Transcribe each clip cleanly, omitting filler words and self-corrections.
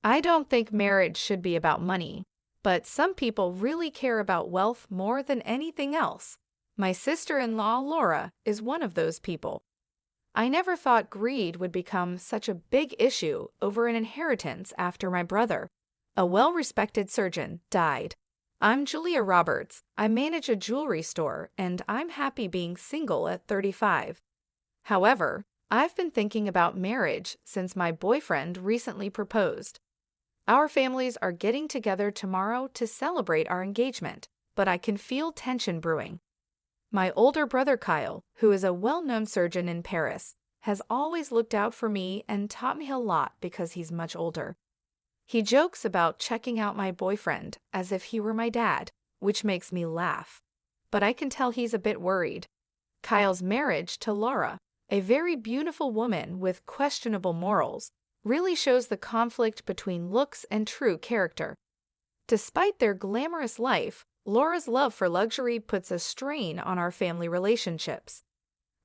I don't think marriage should be about money, but some people really care about wealth more than anything else. My sister-in-law, Laura, is one of those people. I never thought greed would become such a big issue over an inheritance after my brother, a well-respected surgeon, died. I'm Julia Roberts. I manage a jewelry store, and I'm happy being single at 35. However, I've been thinking about marriage since my boyfriend recently proposed. Our families are getting together tomorrow to celebrate our engagement, but I can feel tension brewing. My older brother Kyle, who is a well-known surgeon in Paris, has always looked out for me and taught me a lot because he's much older. He jokes about checking out my boyfriend as if he were my dad, which makes me laugh. But I can tell he's a bit worried. Kyle's marriage to Laura, a very beautiful woman with questionable morals, really shows the conflict between looks and true character. Despite their glamorous life, Laura's love for luxury puts a strain on our family relationships.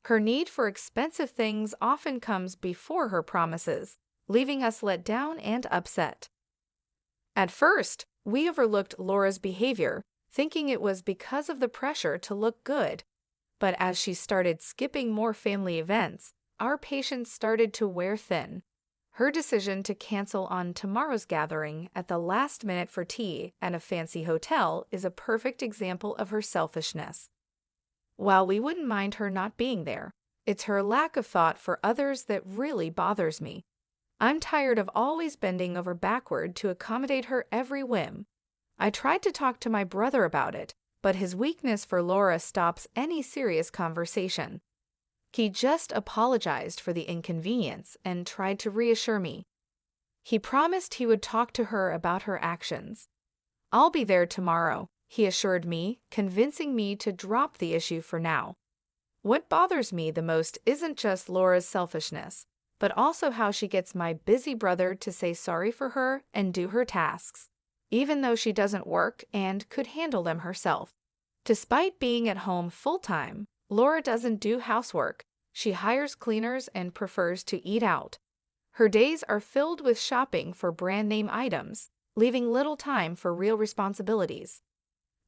Her need for expensive things often comes before her promises, leaving us let down and upset. At first, we overlooked Laura's behavior, thinking it was because of the pressure to look good. But as she started skipping more family events, our patience started to wear thin. Her decision to cancel on tomorrow's gathering at the last minute for tea at a fancy hotel is a perfect example of her selfishness. While we wouldn't mind her not being there, it's her lack of thought for others that really bothers me. I'm tired of always bending over backward to accommodate her every whim. I tried to talk to my brother about it, but his weakness for Laura stops any serious conversation. He just apologized for the inconvenience and tried to reassure me. He promised he would talk to her about her actions. I'll be there tomorrow, he assured me, convincing me to drop the issue for now. What bothers me the most isn't just Laura's selfishness, but also how she gets my busy brother to say sorry for her and do her tasks, even though she doesn't work and could handle them herself. Despite being at home full-time, Laura doesn't do housework. She hires cleaners and prefers to eat out. Her days are filled with shopping for brand-name items, leaving little time for real responsibilities.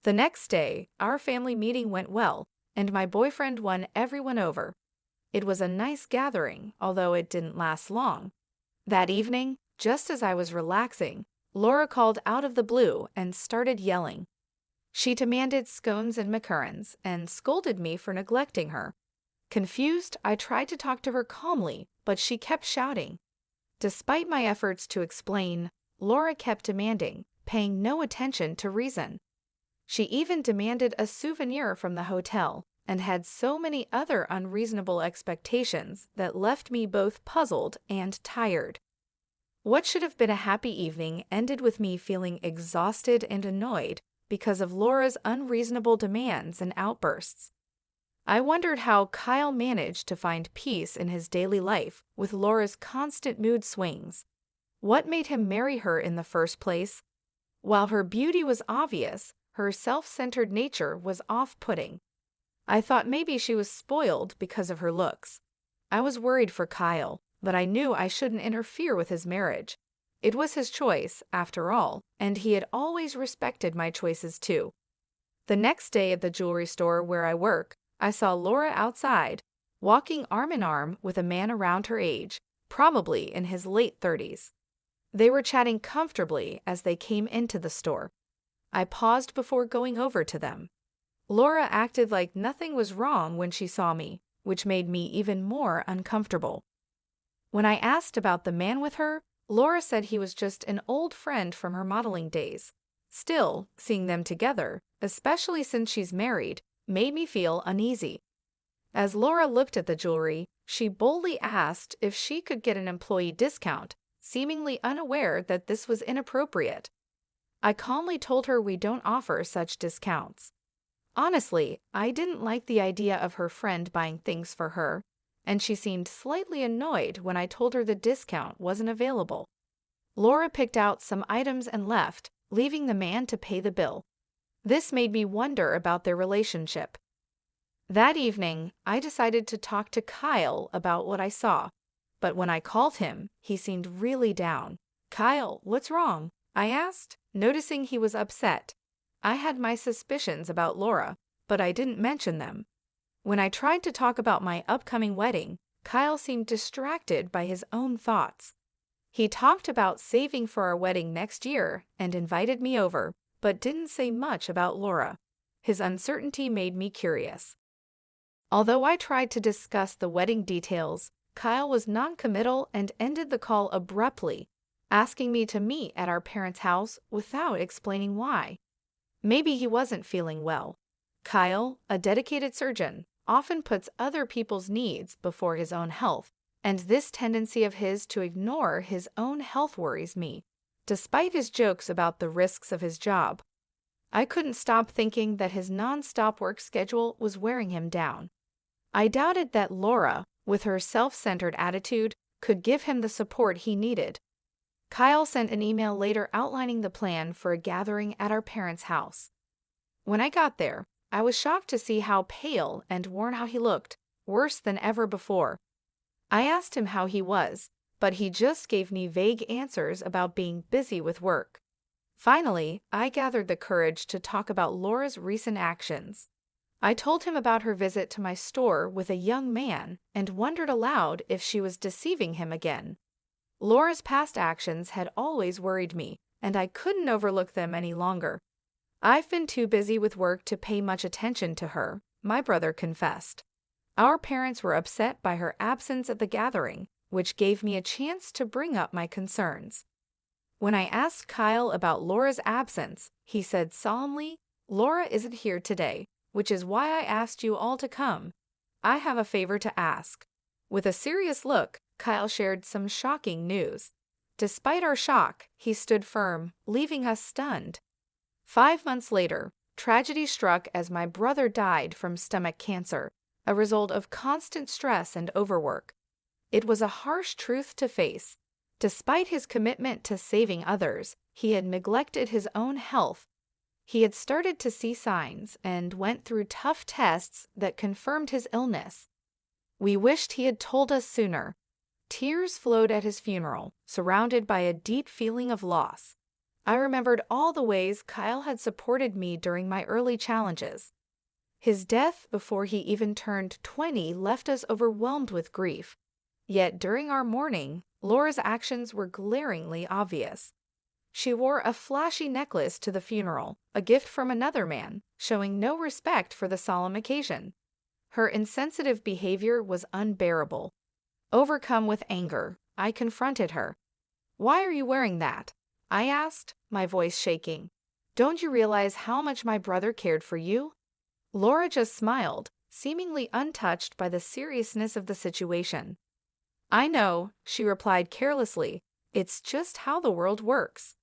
The next day, our family meeting went well, and my boyfriend won everyone over. It was a nice gathering, although it didn't last long. That evening, just as I was relaxing, Laura called out of the blue and started yelling. She demanded scones and macarons and scolded me for neglecting her. Confused, I tried to talk to her calmly, but she kept shouting. Despite my efforts to explain, Laura kept demanding, paying no attention to reason. She even demanded a souvenir from the hotel and had so many other unreasonable expectations that left me both puzzled and tired. What should have been a happy evening ended with me feeling exhausted and annoyed because of Laura's unreasonable demands and outbursts. I wondered how Kyle managed to find peace in his daily life with Laura's constant mood swings. What made him marry her in the first place? While her beauty was obvious, her self-centered nature was off-putting. I thought maybe she was spoiled because of her looks. I was worried for Kyle, but I knew I shouldn't interfere with his marriage. It was his choice, after all, and he had always respected my choices too. The next day at the jewelry store where I work, I saw Laura outside, walking arm in arm with a man around her age, probably in his late 30s. They were chatting comfortably as they came into the store. I paused before going over to them. Laura acted like nothing was wrong when she saw me, which made me even more uncomfortable. When I asked about the man with her, Laura said he was just an old friend from her modeling days. Still, seeing them together, especially since she's married, made me feel uneasy. As Laura looked at the jewelry, she boldly asked if she could get an employee discount, seemingly unaware that this was inappropriate. I calmly told her we don't offer such discounts. Honestly, I didn't like the idea of her friend buying things for her, and she seemed slightly annoyed when I told her the discount wasn't available. Laura picked out some items and left, leaving the man to pay the bill. This made me wonder about their relationship. That evening, I decided to talk to Kyle about what I saw, but when I called him, he seemed really down. "Kyle, what's wrong?" I asked, noticing he was upset. I had my suspicions about Laura, but I didn't mention them. When I tried to talk about my upcoming wedding, Kyle seemed distracted by his own thoughts. He talked about saving for our wedding next year and invited me over, but didn't say much about Laura. His uncertainty made me curious. Although I tried to discuss the wedding details, Kyle was non-committal and ended the call abruptly, asking me to meet at our parents' house without explaining why. Maybe he wasn't feeling well. Kyle, a dedicated surgeon, often puts other people's needs before his own health, and this tendency of his to ignore his own health worries me, despite his jokes about the risks of his job. I couldn't stop thinking that his non-stop work schedule was wearing him down. I doubted that Laura, with her self-centered attitude, could give him the support he needed. Kyle sent an email later outlining the plan for a gathering at our parents' house. When I got there, I was shocked to see how pale and worn out he looked, worse than ever before. I asked him how he was, but he just gave me vague answers about being busy with work. Finally, I gathered the courage to talk about Laura's recent actions. I told him about her visit to my store with a young man and wondered aloud if she was deceiving him again. Laura's past actions had always worried me, and I couldn't overlook them any longer. "I've been too busy with work to pay much attention to her," my brother confessed. Our parents were upset by her absence at the gathering, which gave me a chance to bring up my concerns. When I asked Kyle about Laura's absence, he said solemnly, "Laura isn't here today, which is why I asked you all to come. I have a favor to ask." With a serious look, Kyle shared some shocking news. Despite our shock, he stood firm, leaving us stunned. 5 months later, tragedy struck as my brother died from stomach cancer, a result of constant stress and overwork. It was a harsh truth to face. Despite his commitment to saving others, he had neglected his own health. He had started to see signs and went through tough tests that confirmed his illness. We wished he had told us sooner. Tears flowed at his funeral, surrounded by a deep feeling of loss. I remembered all the ways Kyle had supported me during my early challenges. His death before he even turned 20 left us overwhelmed with grief. Yet during our mourning, Laura's actions were glaringly obvious. She wore a flashy necklace to the funeral, a gift from another man, showing no respect for the solemn occasion. Her insensitive behavior was unbearable. Overcome with anger, I confronted her. "Why are you wearing that?" I asked, my voice shaking. "Don't you realize how much my brother cared for you?" Laura just smiled, seemingly untouched by the seriousness of the situation. "I know," she replied carelessly. "It's just how the world works.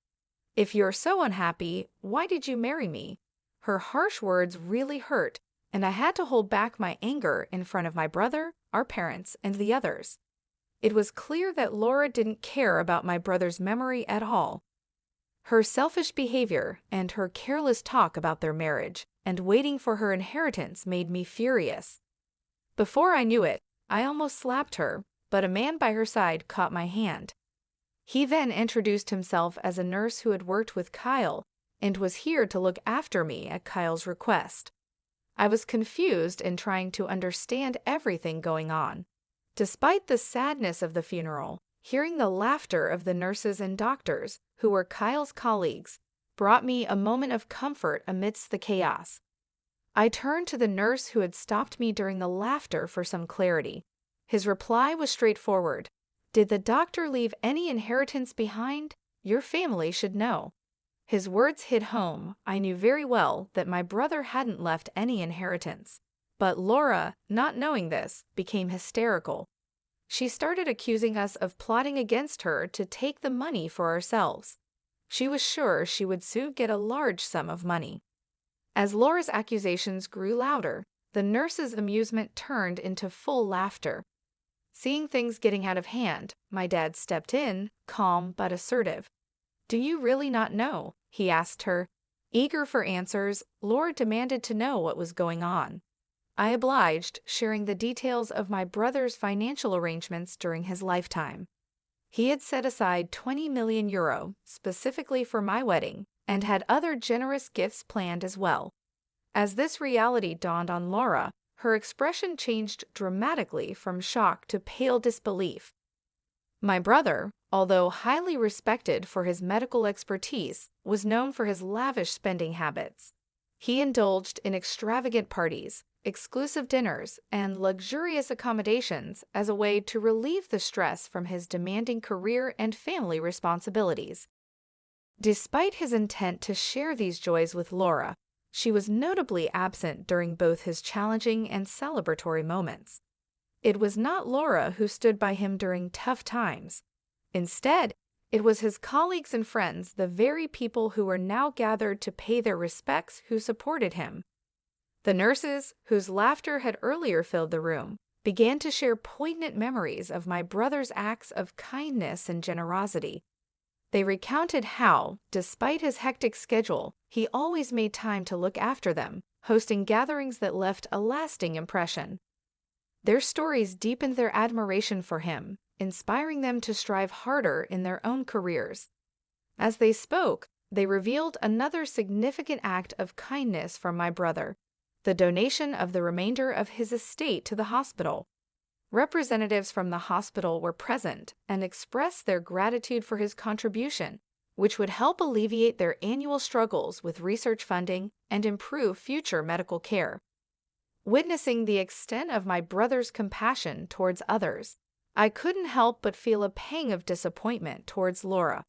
If you're so unhappy, why did you marry me?" Her harsh words really hurt, and I had to hold back my anger in front of my brother, our parents, and the others. It was clear that Laura didn't care about my brother's memory at all. Her selfish behavior and her careless talk about their marriage and waiting for her inheritance made me furious. Before I knew it, I almost slapped her, but a man by her side caught my hand. He then introduced himself as a nurse who had worked with Kyle and was here to look after me at Kyle's request. I was confused and trying to understand everything going on. Despite the sadness of the funeral, hearing the laughter of the nurses and doctors, who were Kyle's colleagues, brought me a moment of comfort amidst the chaos. I turned to the nurse who had stopped me during the laughter for some clarity. His reply was straightforward. "Did the doctor leave any inheritance behind? Your family should know." His words hit home. I knew very well that my brother hadn't left any inheritance. But Laura, not knowing this, became hysterical. She started accusing us of plotting against her to take the money for ourselves. She was sure she would soon get a large sum of money. As Laura's accusations grew louder, the nurse's amusement turned into full laughter. Seeing things getting out of hand, my dad stepped in, calm but assertive. "Do you really not know?" he asked her. Eager for answers, Laura demanded to know what was going on. I obliged, sharing the details of my brother's financial arrangements during his lifetime. He had set aside €20 million specifically for my wedding and had other generous gifts planned as well. As this reality dawned on Laura, her expression changed dramatically from shock to pale disbelief. My brother, although highly respected for his medical expertise, was known for his lavish spending habits. He indulged in extravagant parties, exclusive dinners, and luxurious accommodations as a way to relieve the stress from his demanding career and family responsibilities. Despite his intent to share these joys with Laura, she was notably absent during both his challenging and celebratory moments. It was not Laura who stood by him during tough times. Instead, it was his colleagues and friends, the very people who were now gathered to pay their respects, who supported him. The nurses, whose laughter had earlier filled the room, began to share poignant memories of my brother's acts of kindness and generosity. They recounted how, despite his hectic schedule, he always made time to look after them, hosting gatherings that left a lasting impression. Their stories deepened their admiration for him, inspiring them to strive harder in their own careers. As they spoke, they revealed another significant act of kindness from my brother, the donation of the remainder of his estate to the hospital. Representatives from the hospital were present and expressed their gratitude for his contribution, which would help alleviate their annual struggles with research funding and improve future medical care. Witnessing the extent of my brother's compassion towards others, I couldn't help but feel a pang of disappointment towards Laura.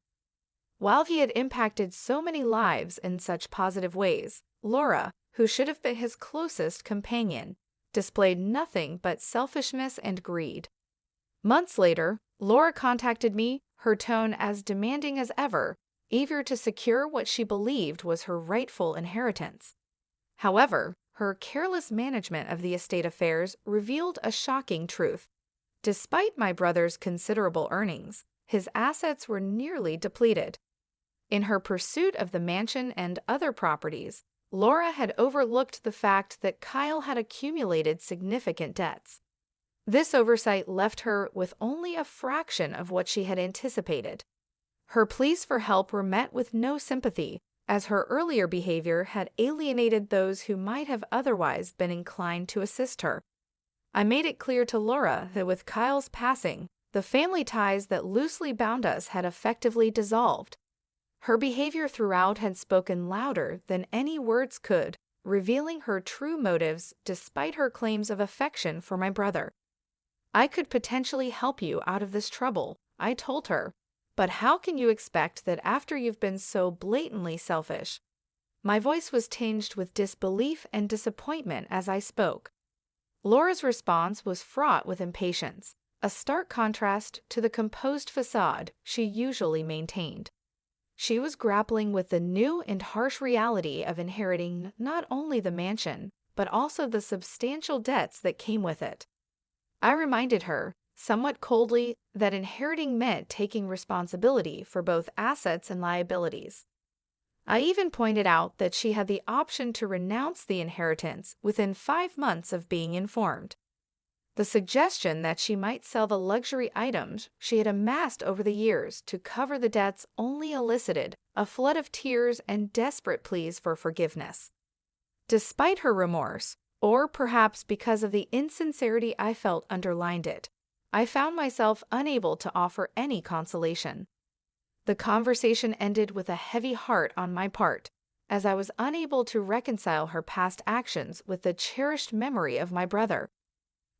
While he had impacted so many lives in such positive ways, Laura, who should have been his closest companion, displayed nothing but selfishness and greed. Months later, Laura contacted me, her tone as demanding as ever, eager to secure what she believed was her rightful inheritance. However, her careless management of the estate affairs revealed a shocking truth. Despite my brother's considerable earnings, his assets were nearly depleted. In her pursuit of the mansion and other properties, Laura had overlooked the fact that Kyle had accumulated significant debts. This oversight left her with only a fraction of what she had anticipated. Her pleas for help were met with no sympathy, as her earlier behavior had alienated those who might have otherwise been inclined to assist her. I made it clear to Laura that with Kyle's passing, the family ties that loosely bound us had effectively dissolved. Her behavior throughout had spoken louder than any words could, revealing her true motives despite her claims of affection for my brother. "I could potentially help you out of this trouble," I told her, "but how can you expect that after you've been so blatantly selfish?" My voice was tinged with disbelief and disappointment as I spoke. Laura's response was fraught with impatience, a stark contrast to the composed facade she usually maintained. She was grappling with the new and harsh reality of inheriting not only the mansion, but also the substantial debts that came with it. I reminded her, somewhat coldly, that inheriting meant taking responsibility for both assets and liabilities. I even pointed out that she had the option to renounce the inheritance within 5 months of being informed. The suggestion that she might sell the luxury items she had amassed over the years to cover the debts only elicited a flood of tears and desperate pleas for forgiveness. Despite her remorse, or perhaps because of the insincerity I felt underlined it, I found myself unable to offer any consolation. The conversation ended with a heavy heart on my part, as I was unable to reconcile her past actions with the cherished memory of my brother.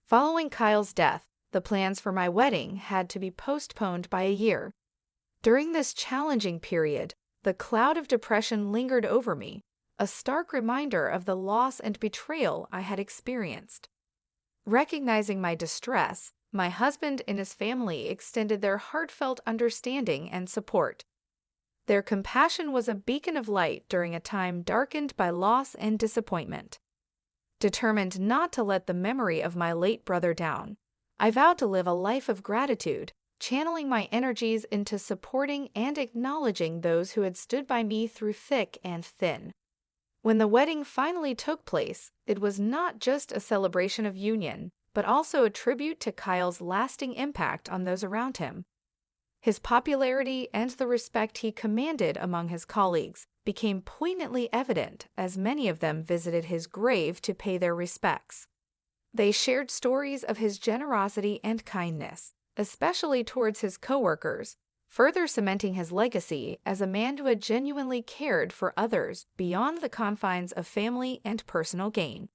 Following Kyle's death, the plans for my wedding had to be postponed by a year. During this challenging period, the cloud of depression lingered over me, a stark reminder of the loss and betrayal I had experienced. Recognizing my distress, my husband and his family extended their heartfelt understanding and support. Their compassion was a beacon of light during a time darkened by loss and disappointment. Determined not to let the memory of my late brother down, I vowed to live a life of gratitude, channeling my energies into supporting and acknowledging those who had stood by me through thick and thin. When the wedding finally took place, it was not just a celebration of union, but also a tribute to Kyle's lasting impact on those around him. His popularity and the respect he commanded among his colleagues became poignantly evident as many of them visited his grave to pay their respects. They shared stories of his generosity and kindness, especially towards his coworkers, further cementing his legacy as a man who had genuinely cared for others beyond the confines of family and personal gain.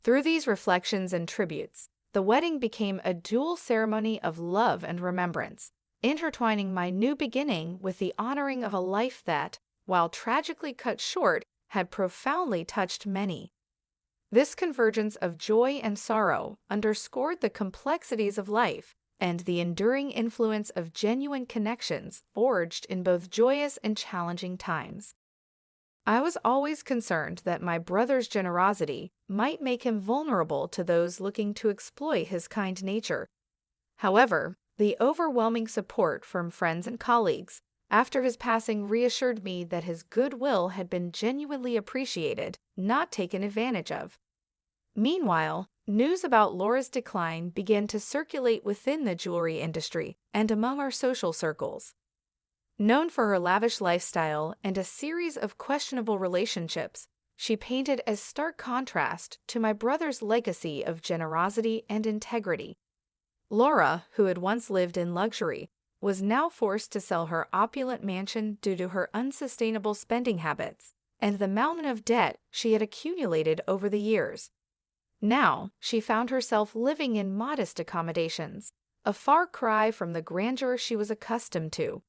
Through these reflections and tributes, the wedding became a dual ceremony of love and remembrance, intertwining my new beginning with the honoring of a life that, while tragically cut short, had profoundly touched many. This convergence of joy and sorrow underscored the complexities of life and the enduring influence of genuine connections forged in both joyous and challenging times. I was always concerned that my brother's generosity might make him vulnerable to those looking to exploit his kind nature. However, the overwhelming support from friends and colleagues after his passing reassured me that his goodwill had been genuinely appreciated, not taken advantage of. Meanwhile, news about Laura's decline began to circulate within the jewelry industry and among our social circles. Known for her lavish lifestyle and a series of questionable relationships, she painted a stark contrast to my brother's legacy of generosity and integrity. Laura, who had once lived in luxury, was now forced to sell her opulent mansion due to her unsustainable spending habits and the mountain of debt she had accumulated over the years. Now, she found herself living in modest accommodations, a far cry from the grandeur she was accustomed to.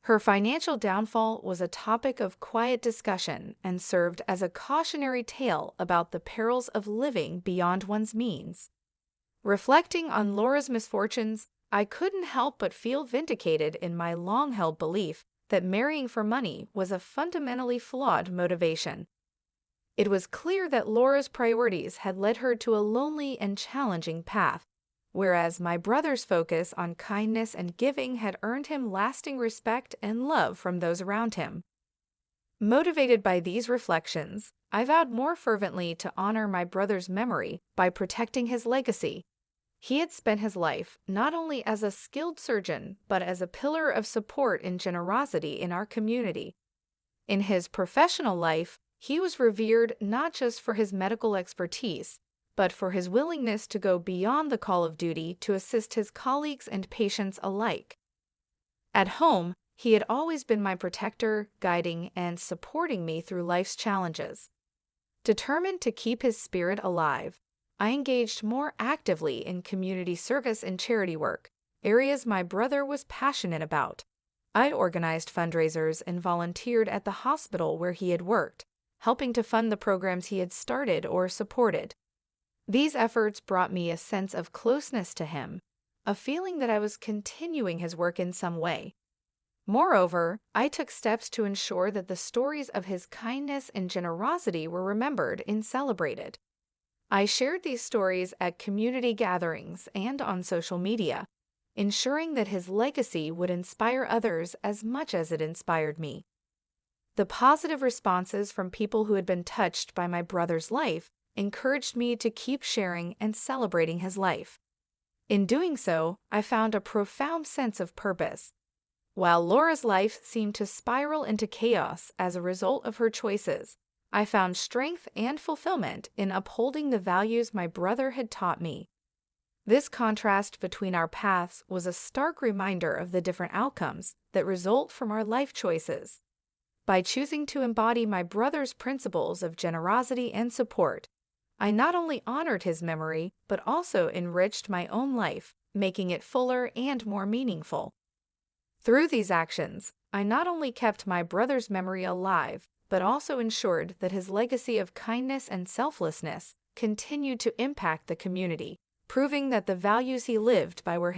Her financial downfall was a topic of quiet discussion and served as a cautionary tale about the perils of living beyond one's means. Reflecting on Laura's misfortunes, I couldn't help but feel vindicated in my long-held belief that marrying for money was a fundamentally flawed motivation. It was clear that Laura's priorities had led her to a lonely and challenging path, whereas my brother's focus on kindness and giving had earned him lasting respect and love from those around him. Motivated by these reflections, I vowed more fervently to honor my brother's memory by protecting his legacy. He had spent his life not only as a skilled surgeon, but as a pillar of support and generosity in our community. In his professional life, he was revered not just for his medical expertise, but for his willingness to go beyond the call of duty to assist his colleagues and patients alike. At home, he had always been my protector, guiding and supporting me through life's challenges. Determined to keep his spirit alive, I engaged more actively in community service and charity work, areas my brother was passionate about. I organized fundraisers and volunteered at the hospital where he had worked, helping to fund the programs he had started or supported. These efforts brought me a sense of closeness to him, a feeling that I was continuing his work in some way. Moreover, I took steps to ensure that the stories of his kindness and generosity were remembered and celebrated. I shared these stories at community gatherings and on social media, ensuring that his legacy would inspire others as much as it inspired me. The positive responses from people who had been touched by my brother's life encouraged me to keep sharing and celebrating his life. In doing so, I found a profound sense of purpose. While Laura's life seemed to spiral into chaos as a result of her choices, I found strength and fulfillment in upholding the values my brother had taught me. This contrast between our paths was a stark reminder of the different outcomes that result from our life choices. By choosing to embody my brother's principles of generosity and support, I not only honored his memory, but also enriched my own life, making it fuller and more meaningful. Through these actions, I not only kept my brother's memory alive, but also ensured that his legacy of kindness and selflessness continued to impact the community, proving that the values he lived by were his